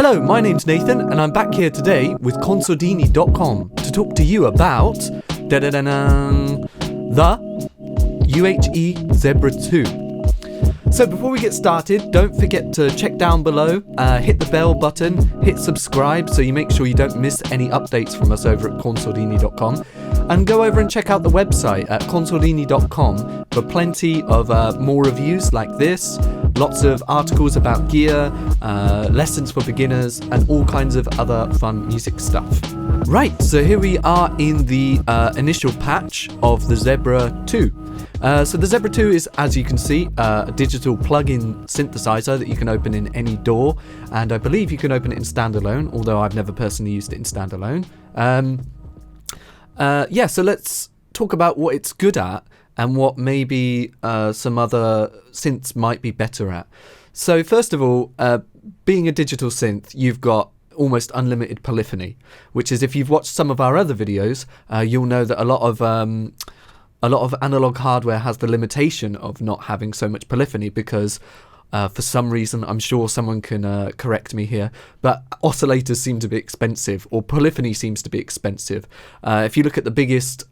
Hello, my name's Nathan, and I'm back here today with Consordini.com to talk to you about the UHE Zebra 2. So before we get started, don't forget to check down below, hit the bell button, hit subscribe so you make sure you don't miss any updates from us over at Consordini.com, and go over and check out the website at Consordini.com for plenty of more reviews like this, lots of articles about gear, lessons for beginners, and all kinds of other fun music stuff. Right, so here we are in the initial patch of the Zebra 2. So the Zebra 2 is, as you can see, a digital plug-in synthesizer that you can open in any DAW, and I believe you can open it in standalone, although I've never personally used it in standalone. So let's talk about what it's good at and what maybe some other synths might be better at. So first of all, being a digital synth, you've got almost unlimited polyphony, which is, if you've watched some of our other videos, you'll know that a lot of analog hardware has the limitation of not having so much polyphony because for some reason, I'm sure someone can correct me here, but oscillators seem to be expensive, or polyphony seems to be expensive. If you look at the biggest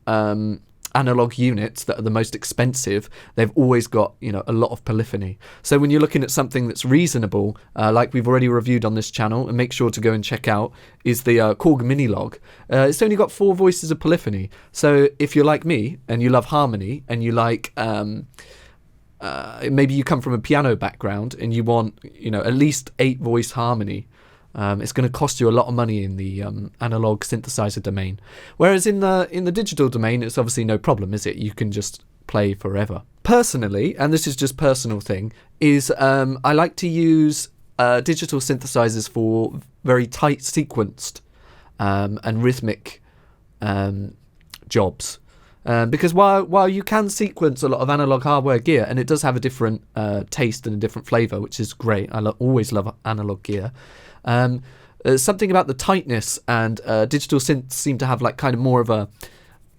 analog units that are the most expensive, they've always got, a lot of polyphony. So when you're looking at something that's reasonable, like we've already reviewed on this channel, and make sure to go and check out, is the Korg Minilog. It's only got 4 voices of polyphony. So if you're like me and you love harmony and you like maybe you come from a piano background and you want at least 8 voice harmony, it's going to cost you a lot of money in the analog synthesizer domain. Whereas in the digital domain, it's obviously no problem, is it? You can just play forever. Personally, and this is just personal thing, is I like to use digital synthesizers for very tight sequenced and rhythmic jobs. Because while you can sequence a lot of analog hardware gear, and it does have a different taste and a different flavor, which is great. I always love analog gear. Something about the tightness, and digital synths seem to have like kind of more of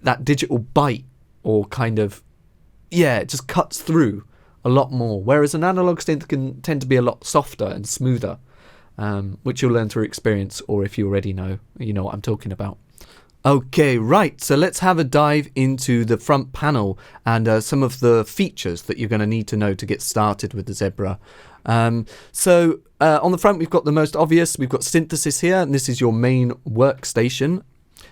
that digital bite, or kind of, it just cuts through a lot more. Whereas an analog synth can tend to be a lot softer and smoother, which you'll learn through experience, or if you already know, you know what I'm talking about. Okay, right, so let's have a dive into the front panel and some of the features that you're going to need to know to get started with the Zebra. So on the front, we've got the most obvious. We've got synthesis here, and this is your main workstation.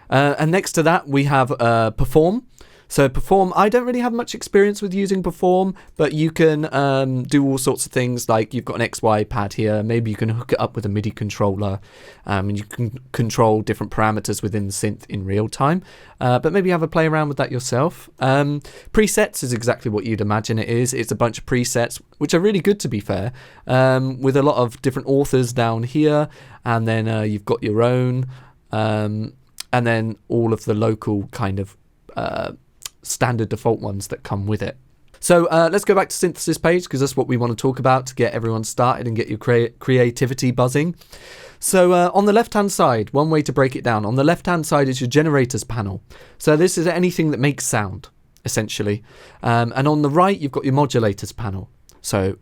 And next to that, we have Perform. So Perform, I don't really have much experience with using Perform, but you can do all sorts of things, like you've got an XY pad here. Maybe you can hook it up with a MIDI controller, and you can control different parameters within the synth in real time. But maybe have a play around with that yourself. Presets is exactly what you'd imagine it is. It's a bunch of presets, which are really good, to be fair, with a lot of different authors down here. And then you've got your own, and then all of the local kind of standard default ones that come with it. So let's go back to synthesis page, because that's what we want to talk about to get everyone started and get your creativity buzzing. So on the left hand side, one way to break it down, on the left hand side is your generators panel. So this is anything that makes sound, essentially. And on the right, you've got your modulators panel. So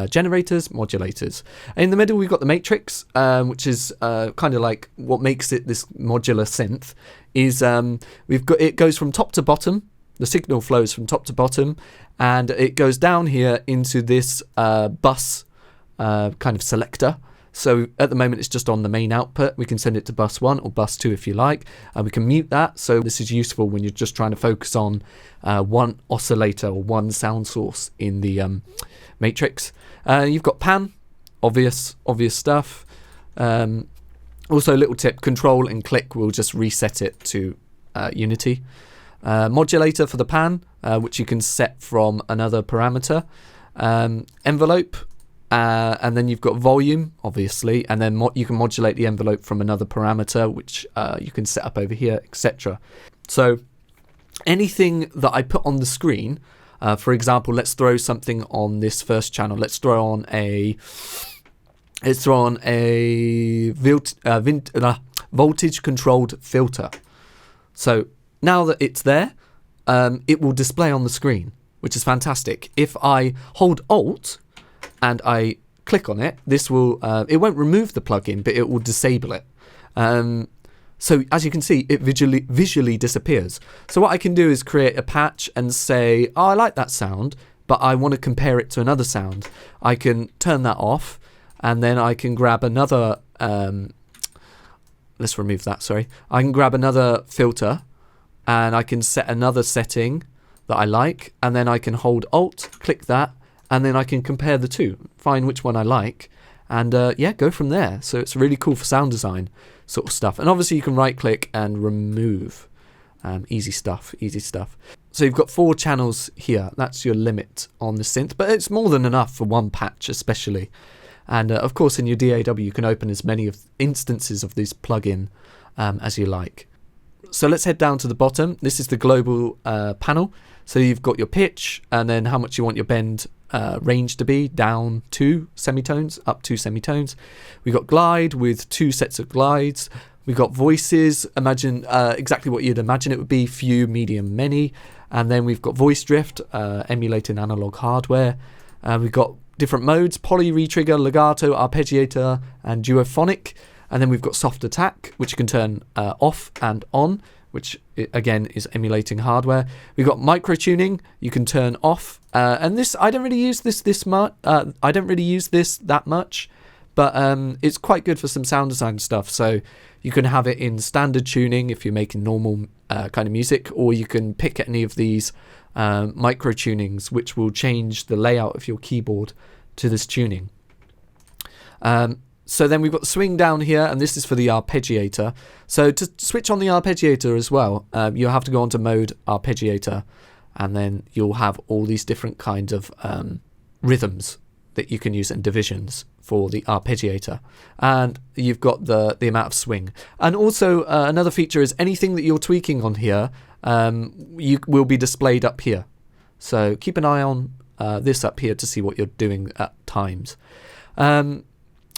generators, modulators. In the middle, we've got the matrix, which is kind of like what makes it this modular synth. Is it goes from top to bottom. The signal flows from top to bottom, and it goes down here into this bus kind of selector. So at the moment, it's just on the main output. We can send it to bus 1 or bus 2 if you like. We can mute that. So this is useful when you're just trying to focus on one oscillator or one sound source in the matrix. You've got pan, obvious stuff. Also, a little tip, control and click will just reset it to unity. Modulator for the pan, which you can set from another parameter. Envelope, and then you've got volume, obviously, and then you can modulate the envelope from another parameter, which you can set up over here, etc. So anything that I put on the screen, for example, let's throw something on this first channel. Let's throw on a voltage controlled filter. So now that it's there, it will display on the screen, which is fantastic. If I hold Alt and I click on it, this will it won't remove the plugin, but it will disable it. So as you can see, it visually disappears. So what I can do is create a patch and say, oh, I like that sound, but I want to compare it to another sound. I can turn that off, and then I can grab another, let's remove that, sorry. I can grab another filter, and I can set another setting that I like, and then I can hold Alt, click that, and then I can compare the two, find which one I like, and yeah, go from there. So it's really cool for sound design sort of stuff. And obviously you can right click and remove. Easy stuff, easy stuff. So you've got 4 channels here. That's your limit on the synth, but it's more than enough for one patch especially. And of course in your DAW you can open as many of instances of this plugin as you like. So let's head down to the bottom. This is the global panel. So you've got your pitch, and then how much you want your bend range to be, down 2 semitones, up 2 semitones. We've got glide with 2 sets of glides. We've got voices, imagine exactly what you'd imagine it would be, few, medium, many. And then we've got voice drift, emulating analog hardware. We've got different modes, poly, retrigger, legato, arpeggiator, and duophonic. And then we've got soft attack, which you can turn off and on, which again is emulating hardware. We've got micro tuning, you can turn off, and this I don't really use this much. I don't really use this that much, but it's quite good for some sound design stuff. So you can have it in standard tuning if you're making normal kind of music, or you can pick any of these micro tunings, which will change the layout of your keyboard to this tuning. So then we've got the swing down here, and this is for the arpeggiator. So to switch on the arpeggiator as well, you'll have to go onto mode arpeggiator, and then you'll have all these different kinds of rhythms that you can use and divisions for the arpeggiator. And you've got the amount of swing. And also another feature is anything that you're tweaking on here you will be displayed up here. So keep an eye on this up here to see what you're doing at times.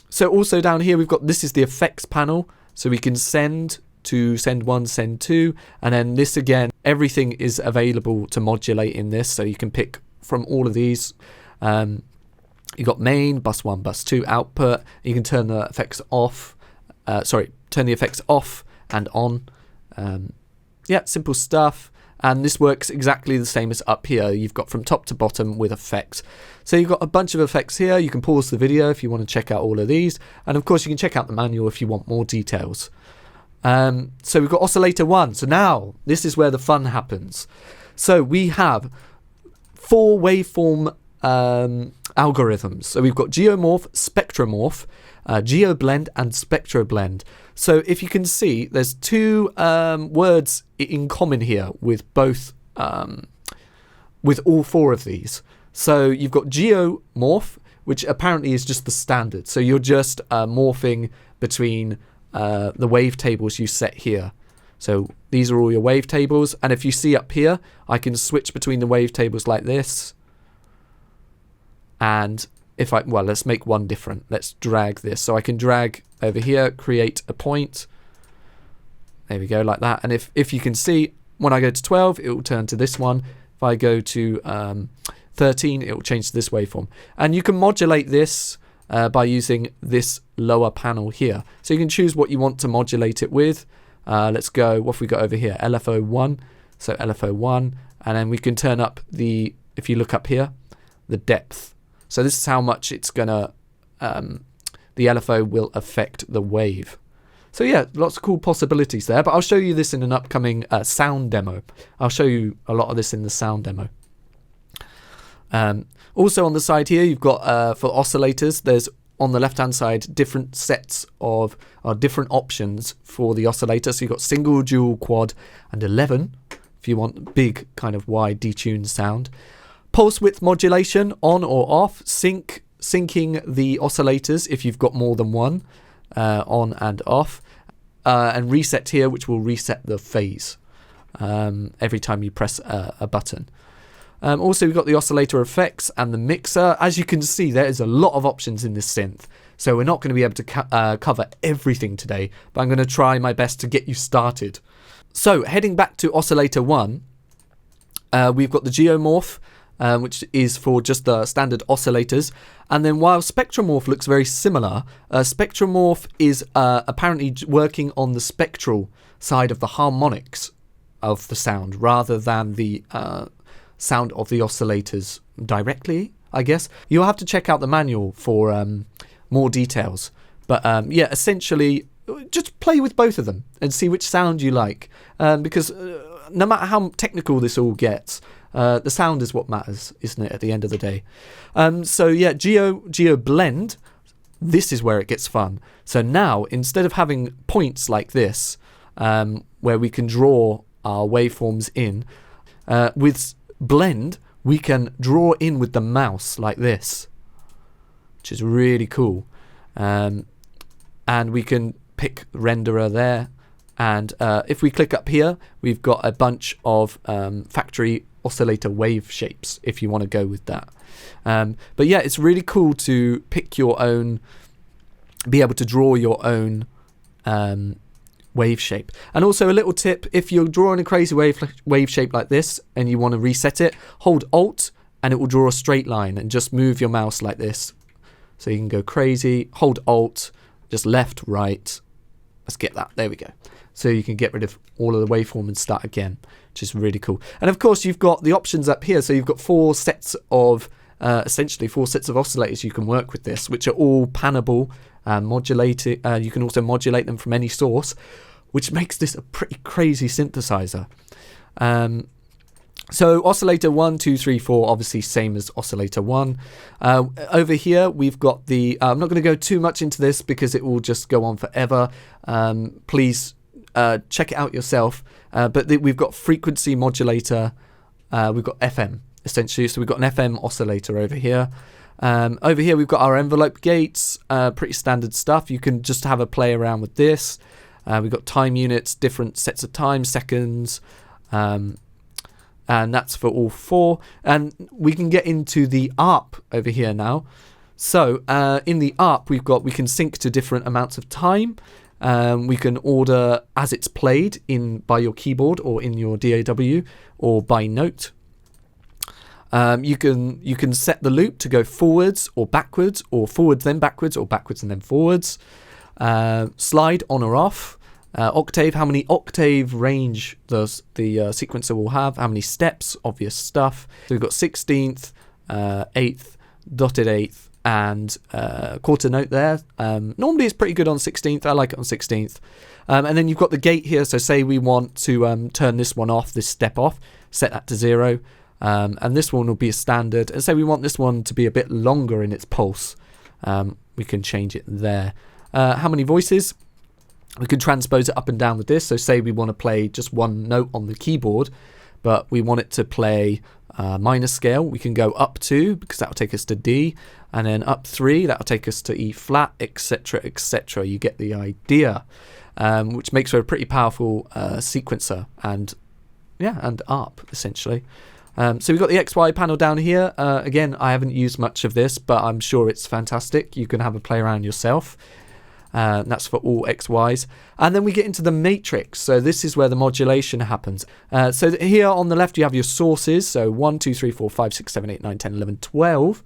So also down here we've got, this is the effects panel, so we can send 1, send 2, and then this again, everything is available to modulate in this, so you can pick from all of these. You've got main, bus 1, bus 2, output. You can turn the effects off, turn the effects off and on. Yeah, simple stuff. And this works exactly the same as up here. You've got from top to bottom with effects. So you've got a bunch of effects here. You can pause the video if you want to check out all of these. And of course you can check out the manual if you want more details. So we've got oscillator 1. So now this is where the fun happens. So we have 4 waveform algorithms. So we've got geomorph, spectromorph, geoblend, and spectroblend. So if you can see, there's 2 words in common here with both, with all 4 of these. So you've got geomorph, which apparently is just the standard. So you're just morphing between the wavetables you set here. So these are all your wavetables. And if you see up here, I can switch between the wavetables like this. And if let's make one different. Let's drag this. So I can drag over here, create a point. There we go, like that. And if you can see, when I go to 12, it will turn to this one. If I go to 13, it will change to this waveform. And you can modulate this by using this lower panel here. So you can choose what you want to modulate it with. Let's go, what have we got over here? LFO1. So LFO1. And then we can turn up the, if you look up here, the depth. So this is how much it's gonna, the LFO will affect the wave. So yeah, lots of cool possibilities there, but I'll show you this in an upcoming sound demo. I'll show you a lot of this in the sound demo. Also on the side here, you've got, for oscillators, there's on the left-hand side, different sets of, different options for the oscillator. So you've got single, dual, quad, and 11, if you want big kind of wide detuned sound. Pulse width modulation, on or off, syncing the oscillators if you've got more than one, on and off, and reset here, which will reset the phase every time you press a button. Also, we've got the oscillator effects and the mixer. As you can see, there is a lot of options in this synth, so we're not going to be able to cover everything today, but I'm going to try my best to get you started. So, heading back to oscillator 1, we've got the geomorph. which is for just the standard oscillators. And then while Spectromorph looks very similar, Spectromorph is apparently working on the spectral side of the harmonics of the sound rather than the sound of the oscillators directly, I guess. You'll have to check out the manual for more details. But yeah, essentially, just play with both of them and see which sound you like. Because no matter how technical this all gets, the sound is what matters, isn't it, at the end of the day? So yeah, Geo Blend, this is where it gets fun. So now, instead of having points like this, where we can draw our waveforms in, with Blend, we can draw in with the mouse like this, which is really cool. And we can pick renderer there. And if we click up here, we've got a bunch of factory oscillator wave shapes if you want to go with that. But yeah, it's really cool to pick your own, be able to draw your own wave shape. And also a little tip, if you're drawing a crazy wave shape like this and you want to reset it, hold Alt and it will draw a straight line, and just move your mouse like this. So you can go crazy, hold Alt, just left, right. Let's get that, there we go. So you can get rid of all of the waveform and start again, which is really cool. And of course you've got the options up here. So you've got essentially four sets of oscillators you can work with this, which are all panable and modulated. You can also modulate them from any source, which makes this a pretty crazy synthesizer. So oscillator 1, 2, 3, 4, obviously same as oscillator 1. Over here we've got the, I'm not going to go too much into this because it will just go on forever. Please check it out yourself. But we've got frequency modulator, we've got FM essentially. So we've got an FM oscillator over here. Over here we've got our envelope gates, pretty standard stuff. You can just have a play around with this. We've got time units, different sets of time, seconds, and that's for all four. And we can get into the ARP over here now. So in the ARP we can sync to different amounts of time. We can order as it's played by your keyboard or in your DAW or by note. You can set the loop to go forwards or backwards, or forwards then backwards, or backwards and then forwards. Slide on or off. Octave, how many octave range the sequencer will have, how many steps, obvious stuff. So we've got 16th, 8th, dotted 8th, and quarter note there. Normally it's pretty good on 16th, I like it on 16th. And then you've got the gate here, so say we want to turn this one off, this step off, set that to 0. And this one will be a standard. And say we want this one to be a bit longer in its pulse, we can change it there. How many voices? We can transpose it up and down with this. So say we want to play just one note on the keyboard, but we want it to play minor scale. We can go up 2 because that will take us to D, and then up 3, that will take us to E flat, etc., etc. You get the idea, which makes for a pretty powerful sequencer and ARP essentially. So we've got the XY panel down here. Again, I haven't used much of this, but I'm sure it's fantastic. You can have a play around yourself. That's for all XYs. And then we get into the matrix. So this is where the modulation happens. So here on the left you have your sources. So 1, 2, 3, 4, 5, 6, 7, 8, 9, 10, 11, 12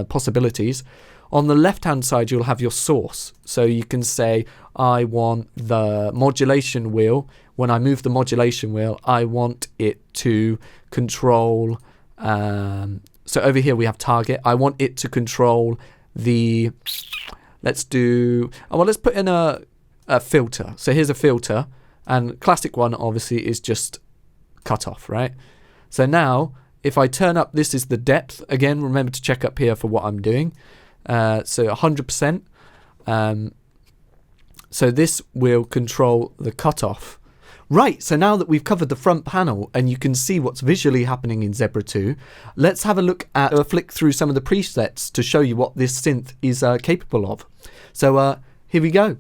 possibilities. On the left hand side you'll have your source. So you can say, I want the modulation wheel. When I move the modulation wheel, I want it to control, so over here we have target. I want it to control the, let's put in a filter. So here's a filter, and classic one obviously is just cut off, right? So now if I turn up, this is the depth. Again, remember to check up here for what I'm doing. So 100%. So this will control the cutoff. Right, so now that we've covered the front panel and you can see what's visually happening in Zebra 2, let's have a look at a flick through some of the presets to show you what this synth is capable of. So here we go.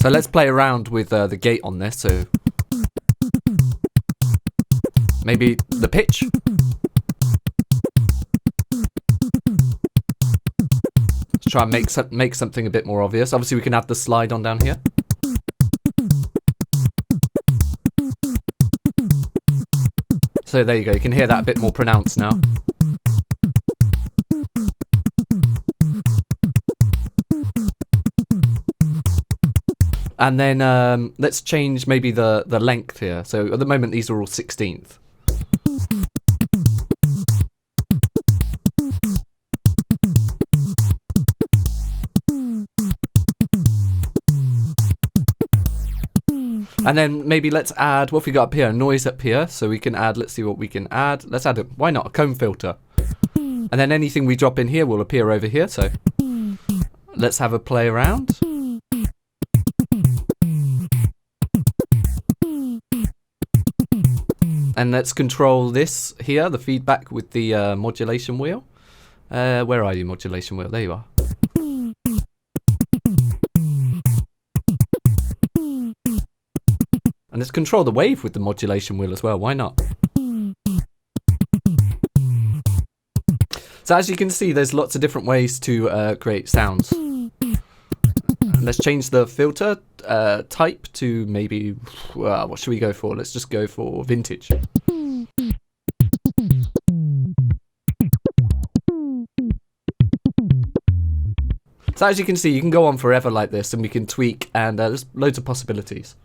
So let's play around with the gate on this. So maybe the pitch. Let's try and make something a bit more obvious. Obviously, we can add the slide on down here. So there you go. You can hear that a bit more pronounced now. And then let's change maybe the length here. So at the moment, these are all 16th. And then maybe let's add, what have we got up here? Noise up here. So we can add, let's see what we can add. Let's add it. Why not? A comb filter. And then anything we drop in here will appear over here. So let's have a play around. And let's control this here, the feedback with the modulation wheel. Where are you, modulation wheel? There you are. And let's control the wave with the modulation wheel as well. Why not? So as you can see, there's lots of different ways to create sounds. And let's change the filter type to maybe, what should we go for? Let's just go for vintage. So as you can see, you can go on forever like this, and we can tweak, and there's loads of possibilities.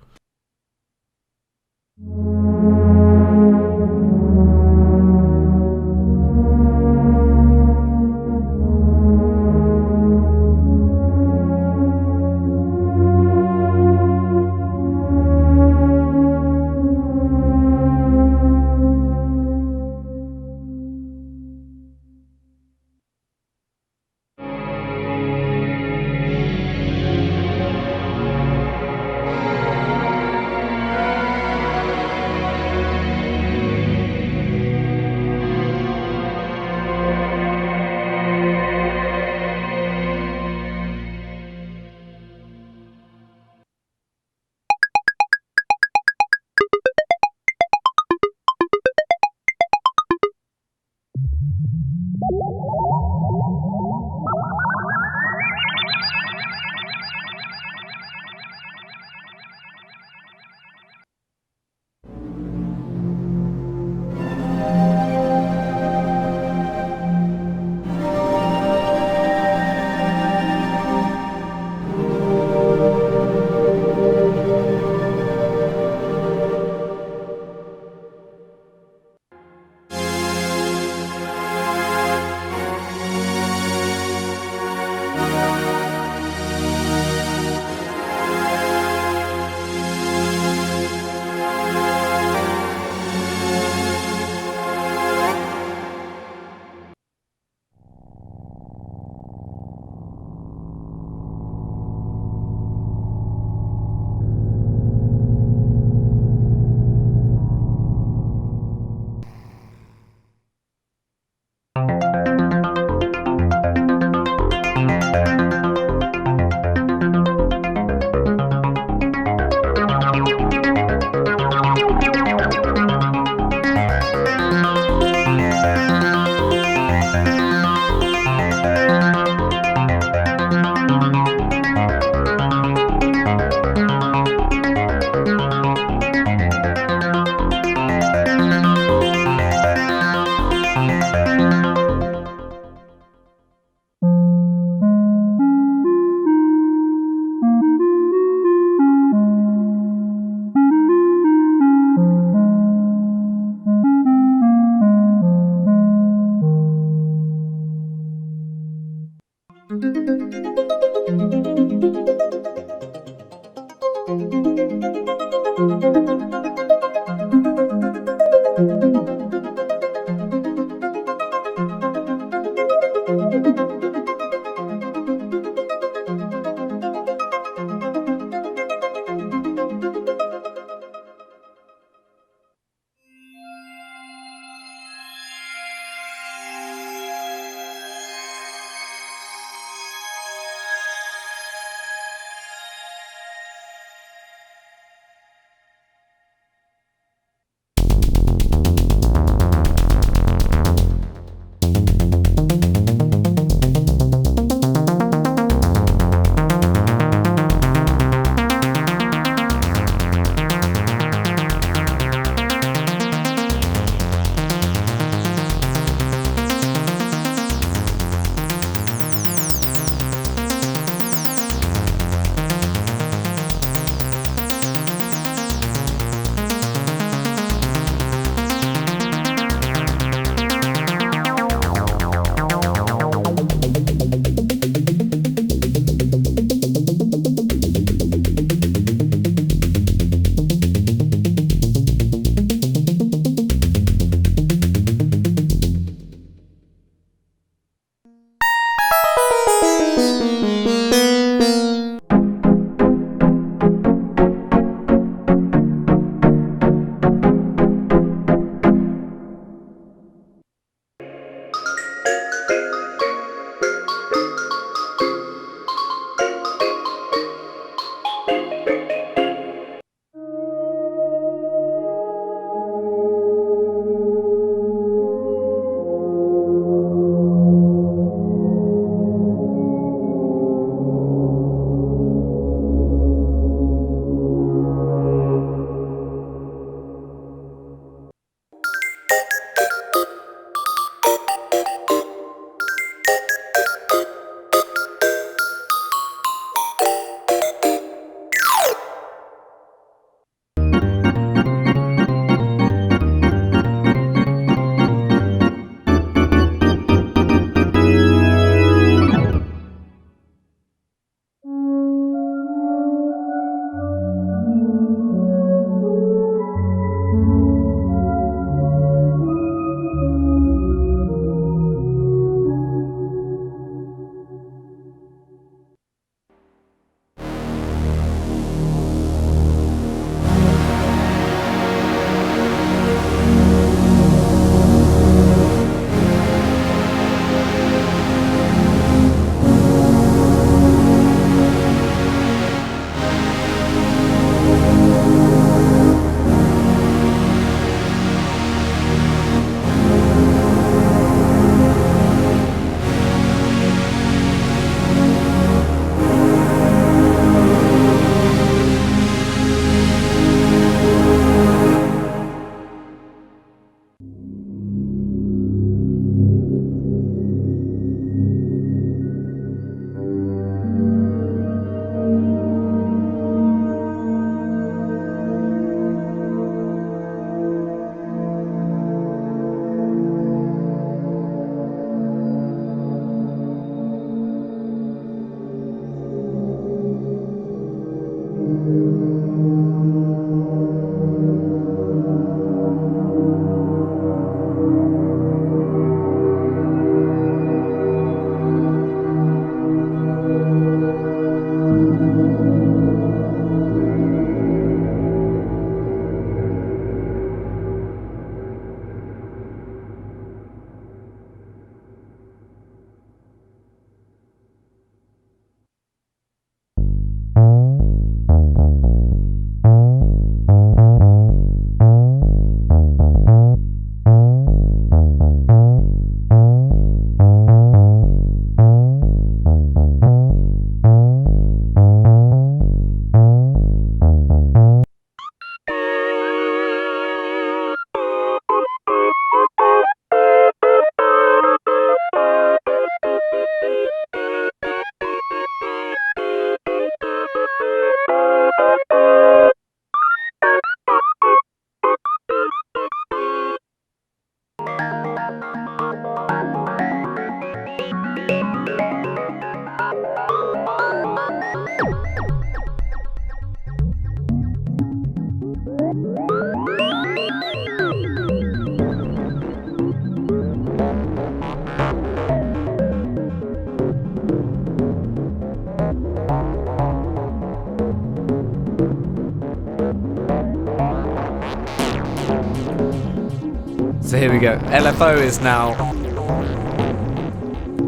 So here we go. LFO is now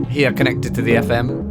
here connected to the FM.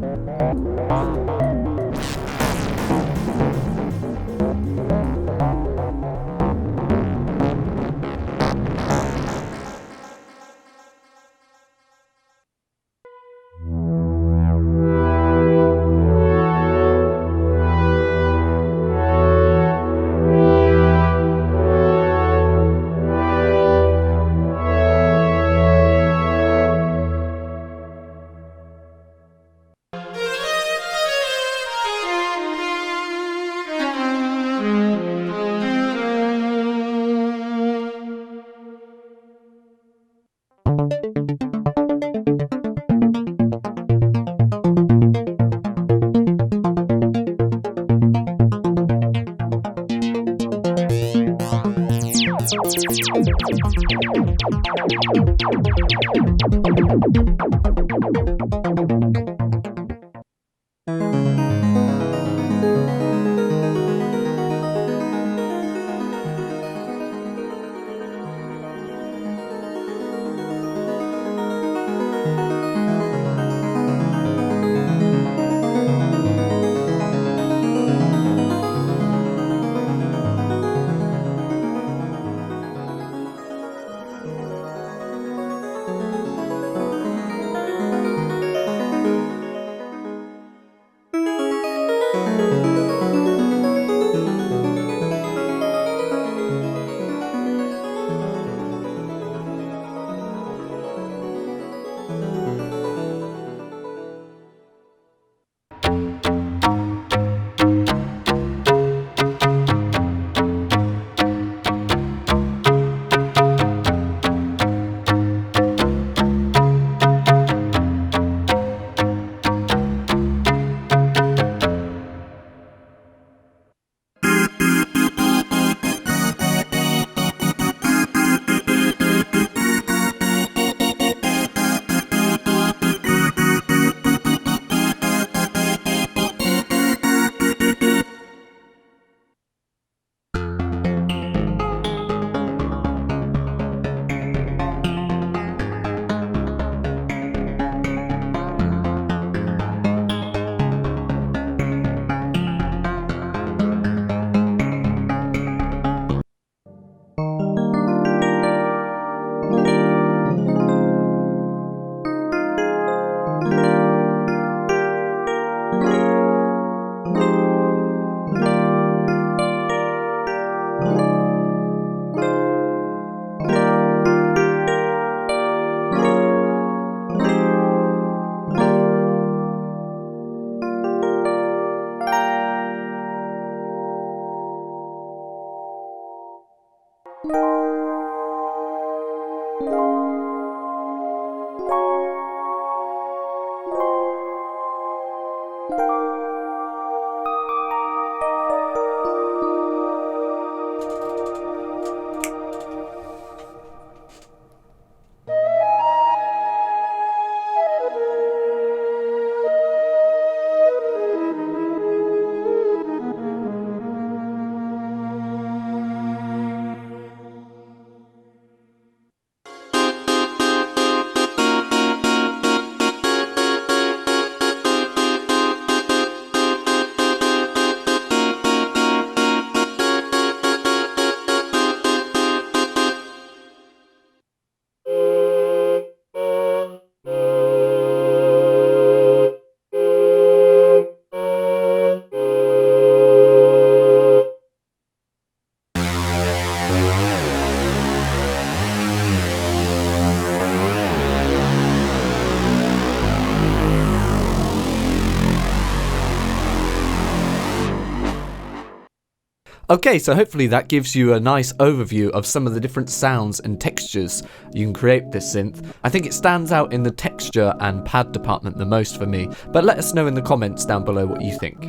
Okay, so hopefully that gives you a nice overview of some of the different sounds and textures you can create with this synth. I think it stands out in the texture and pad department the most for me, but let us know in the comments down below what you think.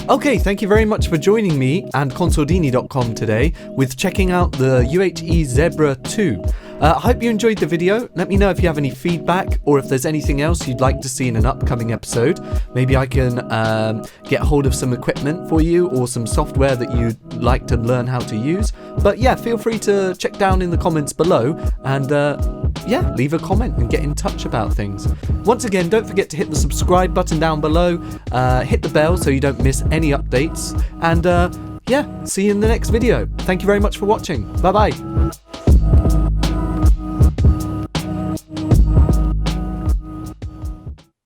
Okay, thank you very much for joining me and Consordini.com today with checking out the UHE Zebra 2. I hope you enjoyed the video. Let me know if you have any feedback or if there's anything else you'd like to see in an upcoming episode. Maybe I can get hold of some equipment for you or some software that you'd like to learn how to use. But yeah, feel free to check down in the comments below and yeah, leave a comment and get in touch about things. Once again, don't forget to hit the subscribe button down below, hit the bell so you don't miss any updates, and yeah, see you in the next video. Thank you very much for watching. Bye bye.